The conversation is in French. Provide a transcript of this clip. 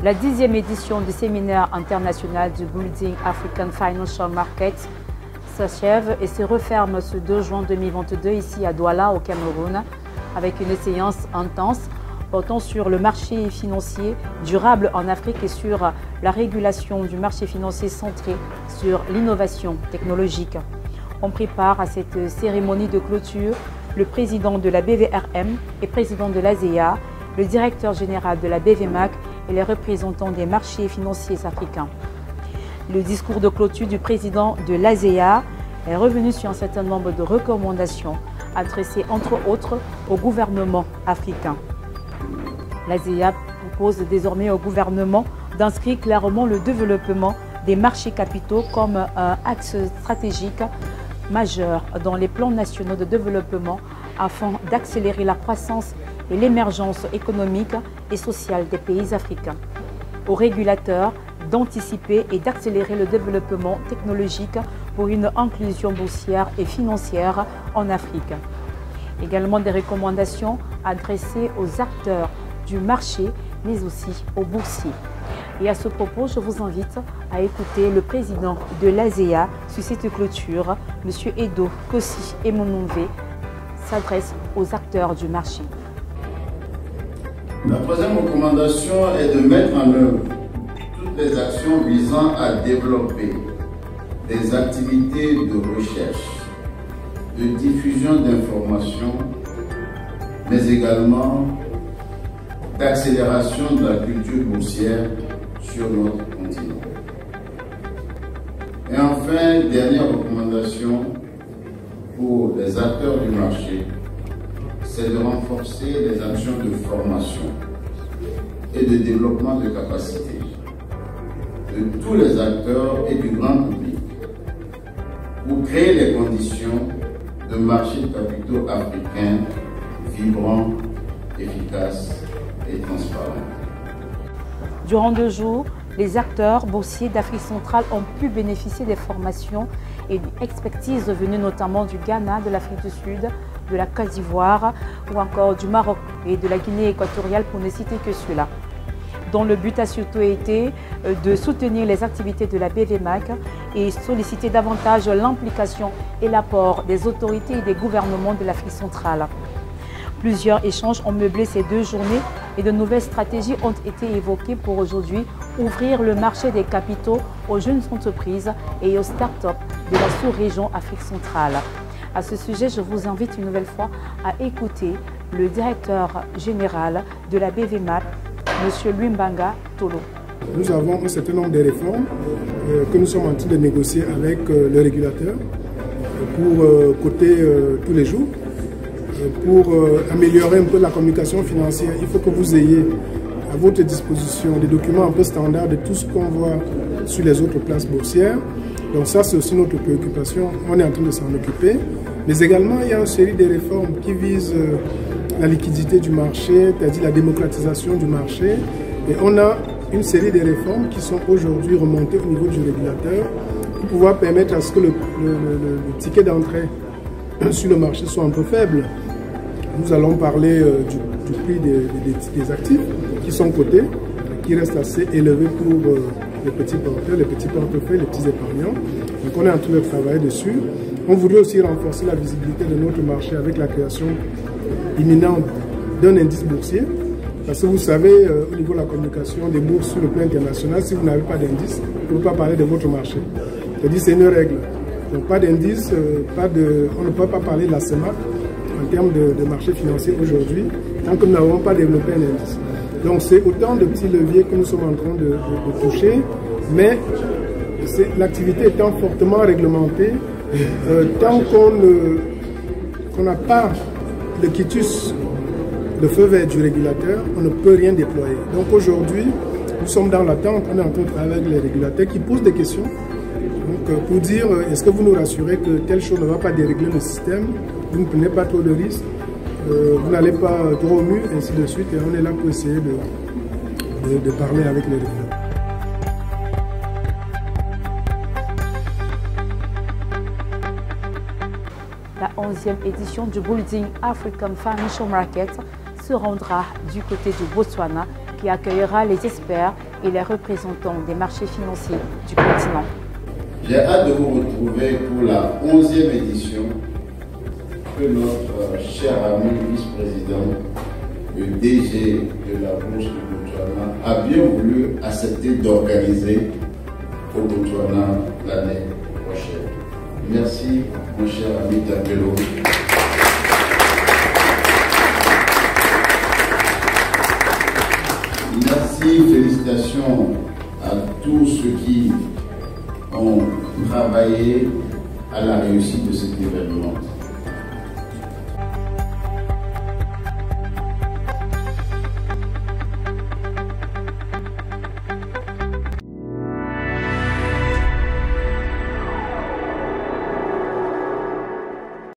La 10e édition du séminaire international du Building African Financial Market s'achève et se referme ce 2 juin 2022 ici à Douala au Cameroun avec une séance intense portant sur le marché financier durable en Afrique et sur la régulation du marché financier centré sur l'innovation technologique. On prépare à cette cérémonie de clôture le président de la BVRM et président de l'ASEA, le directeur général de la BVMAC et les représentants des marchés financiers africains. Le discours de clôture du président de l'ASEA est revenu sur un certain nombre de recommandations adressées entre autres au gouvernement africain. L'ASEA propose désormais au gouvernement d'inscrire clairement le développement des marchés capitaux comme un axe stratégique majeur dans les plans nationaux de développement afin d'accélérer la croissance et l'émergence économique et sociale des pays africains. Aux régulateurs d'anticiper et d'accélérer le développement technologique pour une inclusion boursière et financière en Afrique. Également des recommandations adressées aux acteurs du marché, mais aussi aux boursiers. Et à ce propos, je vous invite à écouter le président de l'ASEA sur cette clôture, M. Edo Kossi Emononve, s'adresse aux acteurs du marché. La troisième recommandation est de mettre en œuvre toutes les actions visant à développer des activités de recherche, de diffusion d'informations, mais également d'accélération de la culture boursière sur notre continent. Et enfin, dernière recommandation pour les acteurs du marché, c'est de renforcer les actions de formation et de développement de capacités de tous les acteurs et du grand public pour créer les conditions de marché de capitaux africains vibrants, efficaces et transparents. Durant 2 jours, les acteurs boursiers d'Afrique centrale ont pu bénéficier des formations et d'expertises venues notamment du Ghana, de l'Afrique du Sud, de la Côte d'Ivoire ou encore du Maroc et de la Guinée équatoriale pour ne citer que ceux-là. Dont le but a surtout été de soutenir les activités de la BVMAC et solliciter davantage l'implication et l'apport des autorités et des gouvernements de l'Afrique centrale. Plusieurs échanges ont meublé ces 2 journées et de nouvelles stratégies ont été évoquées pour aujourd'hui ouvrir le marché des capitaux aux jeunes entreprises et aux start-up de la sous-région Afrique centrale. À ce sujet, je vous invite une nouvelle fois à écouter le directeur général de la BVMAC, M. Luimbanga Tolo. Nous avons un certain nombre de réformes que nous sommes en train de négocier avec le régulateur pour coter tous les jours. Pour améliorer un peu la communication financière, il faut que vous ayez à votre disposition des documents un peu standards de tout ce qu'on voit sur les autres places boursières. Donc ça, c'est aussi notre préoccupation. On est en train de s'en occuper. Mais également, il y a une série de réformes qui visent la liquidité du marché, c'est-à-dire la démocratisation du marché. Et on a une série de réformes qui sont aujourd'hui remontées au niveau du régulateur pour pouvoir permettre à ce que le ticket d'entrée sur le marché soit un peu faible. Nous allons parler du prix des actifs qui sont cotés, qui restent assez élevés pour les petits porteurs, les petits portefeuilles, les petits épargnants. Donc on est en train de travailler dessus. On voudrait aussi renforcer la visibilité de notre marché avec la création imminente d'un indice boursier. Parce que vous savez, au niveau de la communication des bourses sur le plan international, si vous n'avez pas d'indice, vous ne pouvez pas parler de votre marché. C'est-à-dire c'est une règle. Donc pas d'indice, on ne peut pas parler de la CEMAC en termes de marché financier aujourd'hui, tant que nous n'avons pas développé un indice. Donc c'est autant de petits leviers que nous sommes en train de toucher, mais l'activité étant fortement réglementée, tant qu'on n'a pas le quitus, le feu vert du régulateur, on ne peut rien déployer. Donc aujourd'hui, nous sommes dans l'attente, on est en train de travailler avec les régulateurs qui posent des questions. Donc pour dire, est-ce que vous nous rassurez que telle chose ne va pas dérégler le système, vous ne prenez pas trop de risques, vous n'allez pas trop au mur, ainsi de suite, et on est là pour essayer de parler avec les régulateurs. La 11e édition du Building African Financial Market se rendra du côté du Botswana qui accueillera les experts et les représentants des marchés financiers du continent. J'ai hâte de vous retrouver pour la 11e édition que notre cher ami vice-président, le DG de la Bourse du Botswana, a bien voulu accepter d'organiser au Botswana l'année prochaine. Merci, mon cher ami Takelo. Merci, félicitations à tous ceux qui ont travaillé à la réussite de cet événement.